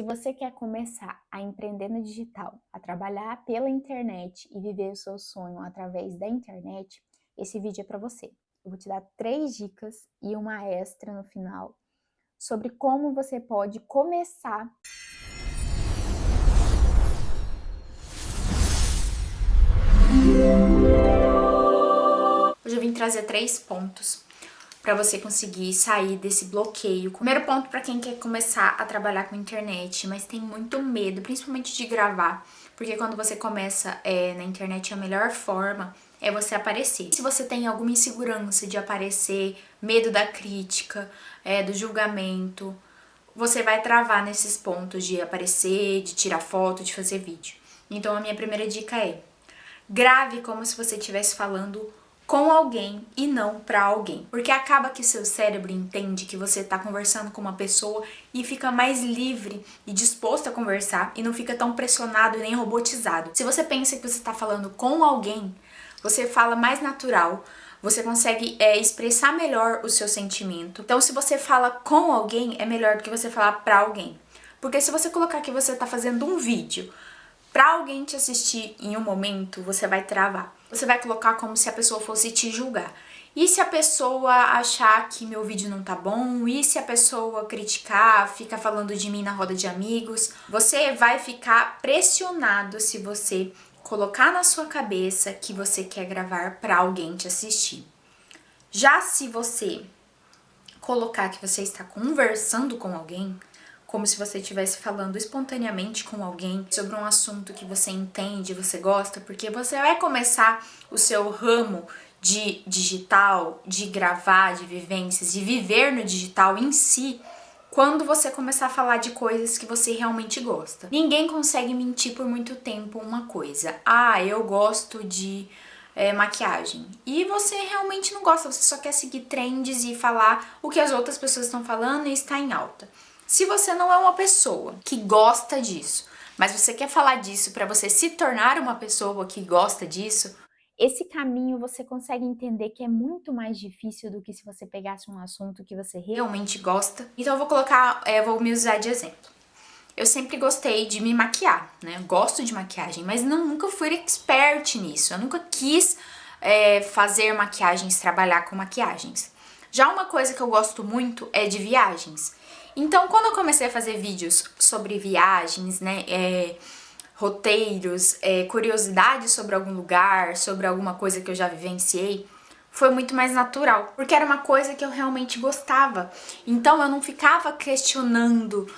Se você quer começar a empreender no digital, a trabalhar pela internet e viver o seu sonho através da internet, esse vídeo é para você. Eu vou te dar 3 dicas e uma extra no final sobre como você pode começar. Hoje eu vim trazer 3 pontos para você conseguir sair desse bloqueio. Primeiro ponto para quem quer começar a trabalhar com internet, mas tem muito medo, principalmente de gravar, porque quando você começa na internet a melhor forma é você aparecer. Se você tem alguma insegurança de aparecer, medo da crítica, do julgamento, você vai travar nesses pontos de aparecer, de tirar foto, de fazer vídeo. Então a minha primeira dica é: grave como se você estivesse falando com alguém e não pra alguém. Porque acaba que seu cérebro entende que você tá conversando com uma pessoa e fica mais livre e disposto a conversar e não fica tão pressionado nem robotizado. Se você pensa que você tá falando com alguém, você fala mais natural, você consegue expressar melhor o seu sentimento. Então, se você fala com alguém, é melhor do que você falar pra alguém. Porque se você colocar que você tá fazendo um vídeo pra alguém te assistir em um momento, você vai travar. Você vai colocar como se a pessoa fosse te julgar. E se a pessoa achar que meu vídeo não tá bom? E se a pessoa criticar, fica falando de mim na roda de amigos? Você vai ficar pressionado se você colocar na sua cabeça que você quer gravar pra alguém te assistir. Já se você colocar que você está conversando com alguém, como se você estivesse falando espontaneamente com alguém sobre um assunto que você entende, você gosta, porque você vai começar o seu ramo de digital, de gravar, de vivências, de viver no digital em si, quando você começar a falar de coisas que você realmente gosta. Ninguém consegue mentir por muito tempo uma coisa. Ah, eu gosto de maquiagem. E você realmente não gosta, você só quer seguir trends e falar o que as outras pessoas estão falando e está em alta. Se você não é uma pessoa que gosta disso, mas você quer falar disso para você se tornar uma pessoa que gosta disso, esse caminho você consegue entender que é muito mais difícil do que se você pegasse um assunto que você realmente gosta. Então eu vou me usar de exemplo. Eu sempre gostei de me maquiar, né? Eu gosto de maquiagem, mas nunca fui expert nisso. Eu nunca quis fazer maquiagens, trabalhar com maquiagens. Já uma coisa que eu gosto muito é de viagens. Então, quando eu comecei a fazer vídeos sobre viagens, né, roteiros, curiosidades sobre algum lugar, sobre alguma coisa que eu já vivenciei, foi muito mais natural, porque era uma coisa que eu realmente gostava. Então, eu não ficava questionando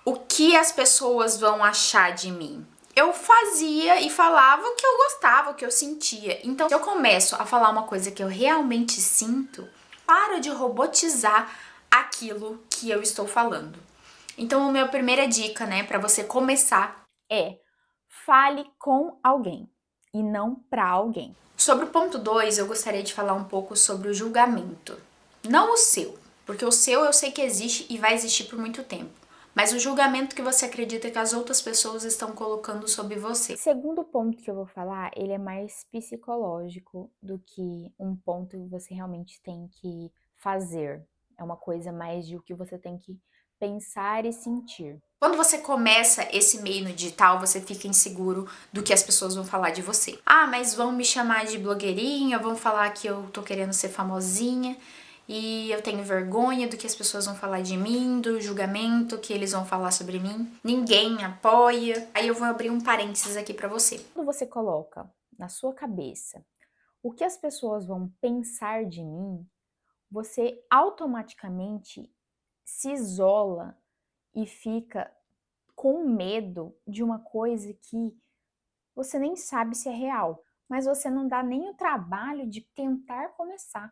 o que as pessoas vão achar de mim. Eu fazia e falava o que eu gostava, o que eu sentia. Então, se eu começo a falar uma coisa que eu realmente sinto, paro de robotizar aquilo que eu estou falando. Então, a minha primeira dica, né, para você começar é: fale com alguém e não para alguém. Sobre o ponto 2, eu gostaria de falar um pouco sobre o julgamento. Não o seu, porque o seu eu sei que existe e vai existir por muito tempo. Mas o julgamento que você acredita que as outras pessoas estão colocando sobre você. O segundo ponto que eu vou falar, ele é mais psicológico do que um ponto que você realmente tem que fazer. É uma coisa mais de o que você tem que pensar e sentir. Quando você começa esse meio no digital, você fica inseguro do que as pessoas vão falar de você. Ah, mas vão me chamar de blogueirinha, vão falar que eu tô querendo ser famosinha e eu tenho vergonha do que as pessoas vão falar de mim, do julgamento que eles vão falar sobre mim. Ninguém apoia. Aí eu vou abrir um parênteses aqui pra você. Quando você coloca na sua cabeça o que as pessoas vão pensar de mim, você automaticamente se isola e fica com medo de uma coisa que você nem sabe se é real, mas você não dá nem o trabalho de tentar começar.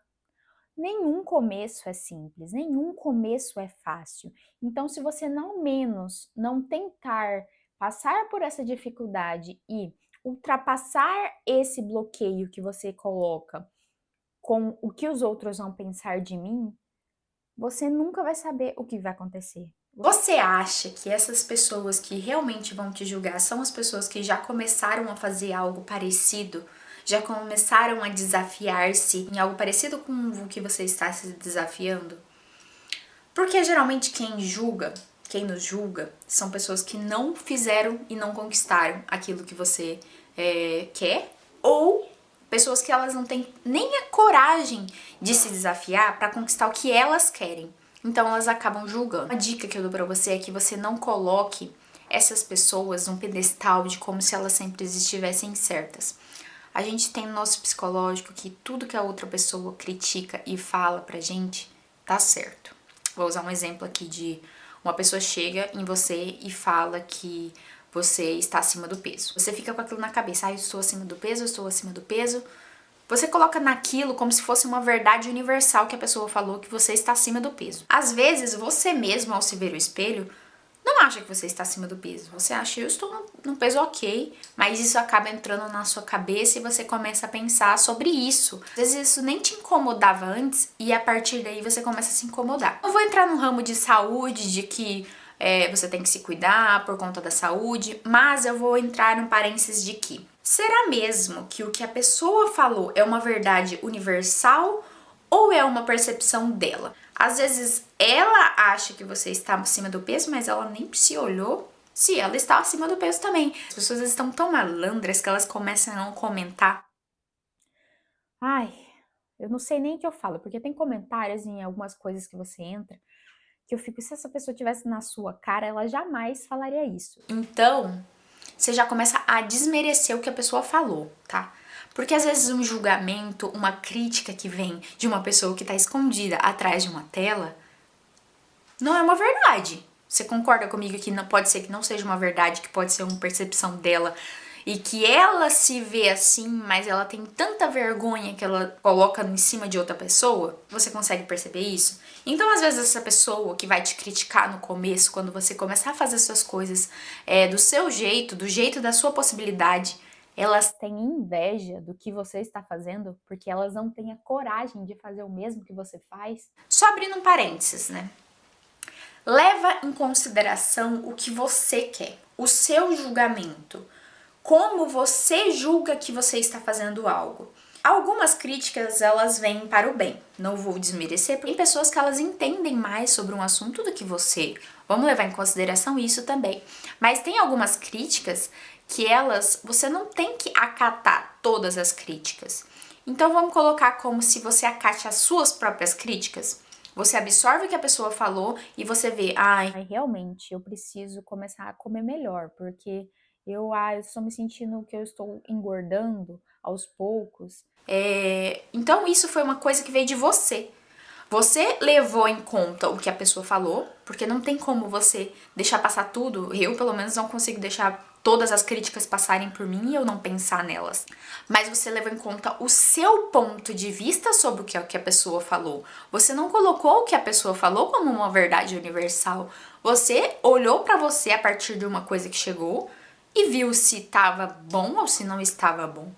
Nenhum começo é simples, nenhum começo é fácil. Então, se você não tentar passar por essa dificuldade e ultrapassar esse bloqueio que você coloca com o que os outros vão pensar de mim, você nunca vai saber o que vai acontecer. Você acha que essas pessoas que realmente vão te julgar são as pessoas que já começaram a fazer algo parecido? Já começaram a desafiar-se em algo parecido com o que você está se desafiando? Porque geralmente quem nos julga, são pessoas que não fizeram e não conquistaram aquilo que você quer, ou pessoas que elas não têm nem a coragem de se desafiar para conquistar o que elas querem. Então elas acabam julgando. A dica que eu dou pra você é que você não coloque essas pessoas num pedestal de como se elas sempre estivessem certas. A gente tem no nosso psicológico que tudo que a outra pessoa critica e fala pra gente tá certo. Vou usar um exemplo aqui de uma pessoa chega em você e fala que você está acima do peso. Você fica com aquilo na cabeça, eu estou acima do peso, eu estou acima do peso. Você coloca naquilo como se fosse uma verdade universal que a pessoa falou que você está acima do peso. Às vezes, você mesmo, ao se ver no espelho, não acha que você está acima do peso. Você acha, eu estou num peso ok, mas isso acaba entrando na sua cabeça e você começa a pensar sobre isso. Às vezes isso nem te incomodava antes e a partir daí você começa a se incomodar. Eu vou entrar no ramo de saúde, de que você tem que se cuidar por conta da saúde, mas eu vou entrar no parênteses de que será mesmo que o que a pessoa falou é uma verdade universal ou é uma percepção dela? Às vezes ela acha que você está acima do peso, mas ela nem se olhou se ela está acima do peso também. As pessoas estão tão malandras que elas começam a comentar. Ai, eu não sei nem o que eu falo, porque tem comentários em algumas coisas que você entra que eu fico, se essa pessoa estivesse na sua cara, ela jamais falaria isso. Então, você já começa a desmerecer o que a pessoa falou, tá? Porque às vezes um julgamento, uma crítica que vem de uma pessoa que tá escondida atrás de uma tela, não é uma verdade. Você concorda comigo que não pode ser que não seja uma verdade, que pode ser uma percepção dela e que ela se vê assim, mas ela tem tanta vergonha que ela coloca em cima de outra pessoa? Você consegue perceber isso? Então, às vezes, essa pessoa que vai te criticar no começo, quando você começar a fazer suas coisas do seu jeito, do jeito da sua possibilidade, elas têm inveja do que você está fazendo porque elas não têm a coragem de fazer o mesmo que você faz. Só abrindo um parênteses, né? Leva em consideração o que você quer, o seu julgamento, como você julga que você está fazendo algo. Algumas críticas, elas vêm para o bem, não vou desmerecer, porque tem pessoas que elas entendem mais sobre um assunto do que você. Vamos levar em consideração isso também. Mas tem algumas críticas que você não tem que acatar todas as críticas. Então vamos colocar como se você acate as suas próprias críticas. Você absorve o que a pessoa falou e você vê, realmente, eu preciso começar a comer melhor, porque eu estou me sentindo que eu estou engordando aos poucos. Então isso foi uma coisa que veio de você. Você levou em conta o que a pessoa falou, porque não tem como você deixar passar tudo. Eu, pelo menos, não consigo deixar todas as críticas passarem por mim e eu não pensar nelas. Mas você levou em conta o seu ponto de vista sobre o que a pessoa falou. Você não colocou o que a pessoa falou como uma verdade universal. Você olhou pra você a partir de uma coisa que chegou e viu se estava bom ou se não estava bom.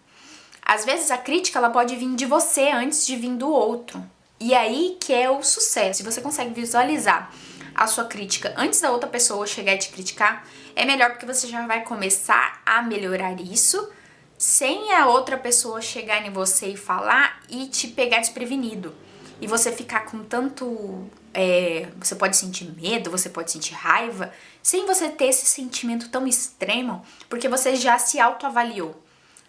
Às vezes a crítica ela pode vir de você antes de vir do outro. E aí que é o sucesso. Se você consegue visualizar a sua crítica antes da outra pessoa chegar e te criticar, é melhor porque você já vai começar a melhorar isso sem a outra pessoa chegar em você e falar e te pegar desprevenido. E você ficar com tanto... você pode sentir medo, você pode sentir raiva, sem você ter esse sentimento tão extremo, porque você já se autoavaliou.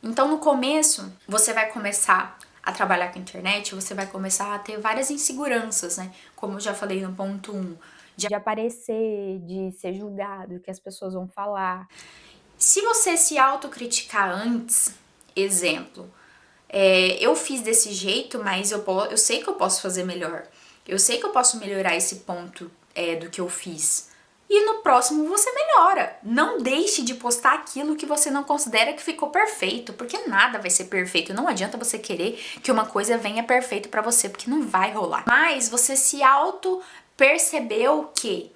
Então, no começo, você vai começar a trabalhar com a internet, você vai começar a ter várias inseguranças, né? Como eu já falei no ponto 1, de aparecer, de ser julgado, que as pessoas vão falar. Se você se autocriticar antes, exemplo, eu fiz desse jeito, mas eu sei que eu posso fazer melhor. Eu sei que eu posso melhorar esse ponto do que eu fiz. E no próximo você melhora. Não deixe de postar aquilo que você não considera que ficou perfeito, porque nada vai ser perfeito. Não adianta você querer que uma coisa venha perfeito pra você, porque não vai rolar. Mas você se auto-percebeu que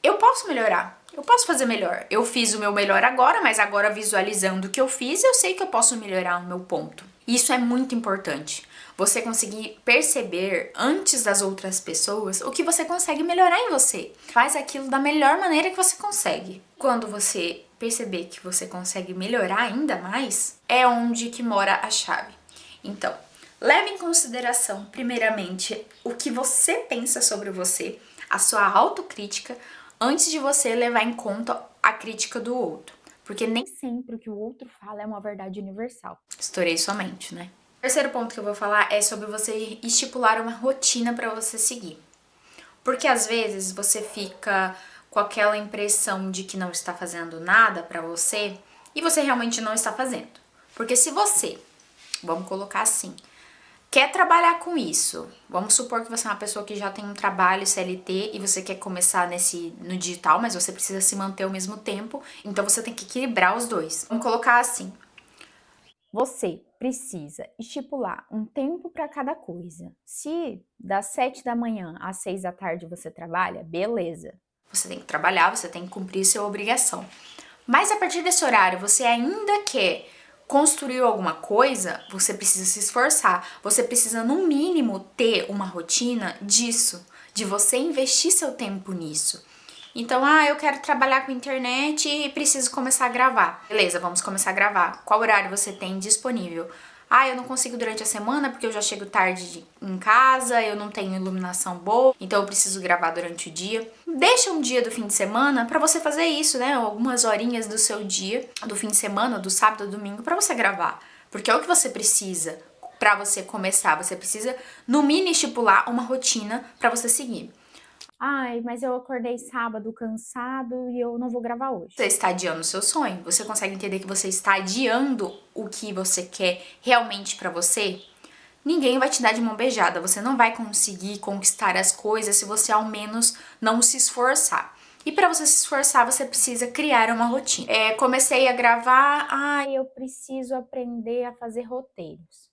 eu posso melhorar, eu posso fazer melhor. Eu fiz o meu melhor agora, mas agora visualizando o que eu fiz, eu sei que eu posso melhorar o meu ponto. Isso é muito importante. Você conseguir perceber antes das outras pessoas o que você consegue melhorar em você. Faz aquilo da melhor maneira que você consegue. Quando você perceber que você consegue melhorar ainda mais, é onde que mora a chave. Então, leve em consideração, primeiramente, o que você pensa sobre você, a sua autocrítica antes de você levar em conta a crítica do outro. Porque nem sempre o que o outro fala é uma verdade universal. Estourei sua mente, né? O terceiro ponto que eu vou falar é sobre você estipular uma rotina para você seguir. Porque às vezes você fica com aquela impressão de que não está fazendo nada para você e você realmente não está fazendo. Porque se você, vamos colocar assim, quer trabalhar com isso, vamos supor que você é uma pessoa que já tem um trabalho CLT e você quer começar no digital, mas você precisa se manter ao mesmo tempo, então você tem que equilibrar os dois. Vamos colocar assim. Você precisa estipular um tempo para cada coisa. Se das 7 da manhã às 6 da tarde você trabalha, beleza. Você tem que trabalhar, você tem que cumprir sua obrigação. Mas a partir desse horário, você ainda quer construir alguma coisa, você precisa se esforçar. Você precisa, no mínimo, ter uma rotina disso, de você investir seu tempo nisso. Então, eu quero trabalhar com internet e preciso começar a gravar. Beleza, vamos começar a gravar. Qual horário você tem disponível? Eu não consigo durante a semana porque eu já chego tarde em casa, eu não tenho iluminação boa, então eu preciso gravar durante o dia. Deixa um dia do fim de semana pra você fazer isso, né? Algumas horinhas do seu dia, do fim de semana, do sábado ao domingo, pra você gravar. Porque é o que você precisa pra você começar. Você precisa, no mínimo, estipular uma rotina pra você seguir. Mas eu acordei sábado cansado e eu não vou gravar hoje. Você está adiando o seu sonho? Você consegue entender que você está adiando o que você quer realmente pra você? Ninguém vai te dar de mão beijada. Você não vai conseguir conquistar as coisas se você ao menos não se esforçar. E para você se esforçar, você precisa criar uma rotina. Comecei a gravar, eu preciso aprender a fazer roteiros.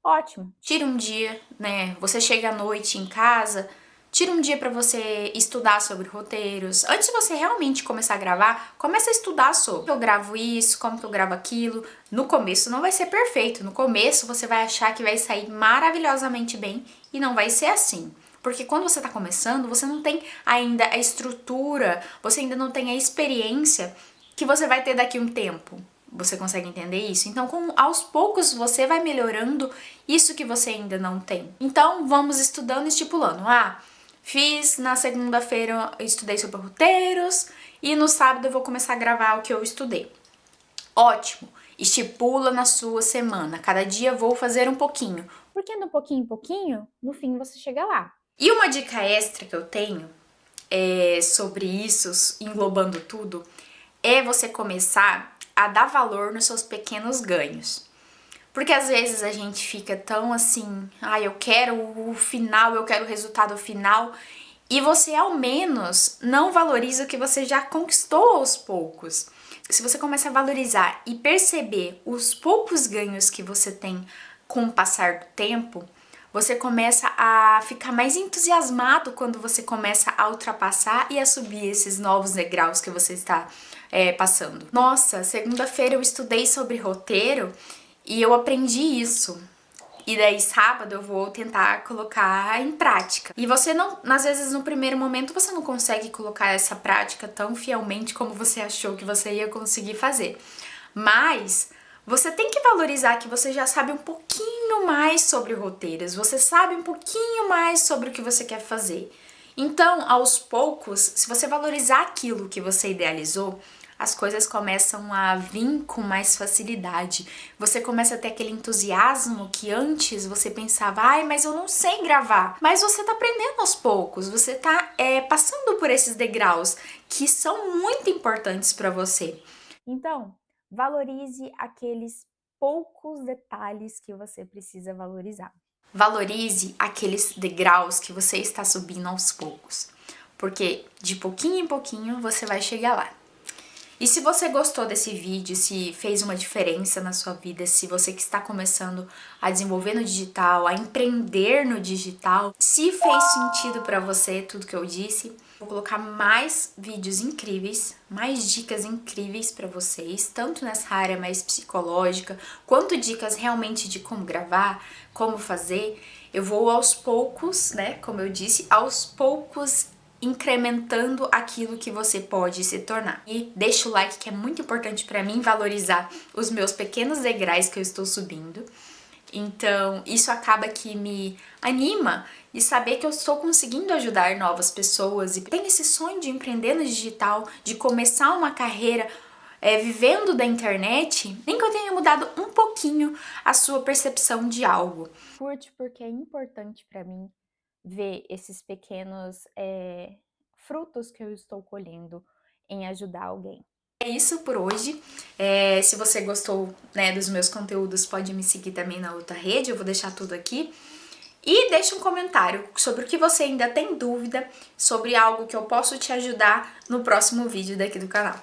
Ótimo. Tira um dia, né? Você chega à noite em casa, tira um dia para você estudar sobre roteiros. Antes de você realmente começar a gravar, começa a estudar sobre. Eu gravo isso, como que eu gravo aquilo. No começo não vai ser perfeito. No começo você vai achar que vai sair maravilhosamente bem e não vai ser assim. Porque quando você tá começando, você não tem ainda a estrutura, você ainda não tem a experiência que você vai ter daqui a um tempo. Você consegue entender isso? Então, aos poucos, você vai melhorando isso que você ainda não tem. Então, vamos estudando e estipulando. Fiz na segunda-feira, eu estudei sobre roteiros e no sábado eu vou começar a gravar o que eu estudei. Ótimo! Estipula na sua semana. Cada dia vou fazer um pouquinho. Porque no pouquinho em pouquinho, no fim você chega lá. E uma dica extra que eu tenho sobre isso, englobando tudo, é você começar a dar valor nos seus pequenos ganhos. Porque às vezes a gente fica tão assim, eu quero o final, eu quero o resultado final, e você ao menos não valoriza o que você já conquistou aos poucos. Se você começa a valorizar e perceber os poucos ganhos que você tem com o passar do tempo, você começa a ficar mais entusiasmado quando você começa a ultrapassar e a subir esses novos degraus que você está passando. Nossa, segunda-feira eu estudei sobre roteiro e eu aprendi isso. E daí sábado eu vou tentar colocar em prática. E você não, às vezes no primeiro momento você não consegue colocar essa prática tão fielmente como você achou que você ia conseguir fazer. Mas você tem que valorizar que você já sabe um pouquinho mais sobre roteiros, você sabe um pouquinho mais sobre o que você quer fazer. Então, aos poucos, se você valorizar aquilo que você idealizou, as coisas começam a vir com mais facilidade. Você começa a ter aquele entusiasmo que antes você pensava, mas eu não sei gravar. Mas você tá aprendendo aos poucos, você tá passando por esses degraus que são muito importantes para você. Então, valorize aqueles poucos detalhes que você precisa valorizar. Valorize aqueles degraus que você está subindo aos poucos, porque de pouquinho em pouquinho você vai chegar lá. E se você gostou desse vídeo, se fez uma diferença na sua vida, se você que está começando a desenvolver no digital, a empreender no digital, se fez sentido para você tudo que eu disse, vou colocar mais vídeos incríveis, mais dicas incríveis para vocês, tanto nessa área mais psicológica, quanto dicas realmente de como gravar, como fazer. Eu vou aos poucos, né, como eu disse, aos poucos incrementando aquilo que você pode se tornar. E deixa o like, que é muito importante para mim valorizar os meus pequenos degraus que eu estou subindo. Então, isso acaba que me anima e saber que eu estou conseguindo ajudar novas pessoas e tenho esse sonho de empreender no digital, de começar uma carreira vivendo da internet, nem que eu tenha mudado um pouquinho a sua percepção de algo. Curte porque é importante para mim ver esses pequenos frutos que eu estou colhendo em ajudar alguém. É isso por hoje. Se você gostou, né, dos meus conteúdos, pode me seguir também na outra rede, eu vou deixar tudo aqui. E deixa um comentário sobre o que você ainda tem dúvida, sobre algo que eu posso te ajudar no próximo vídeo daqui do canal.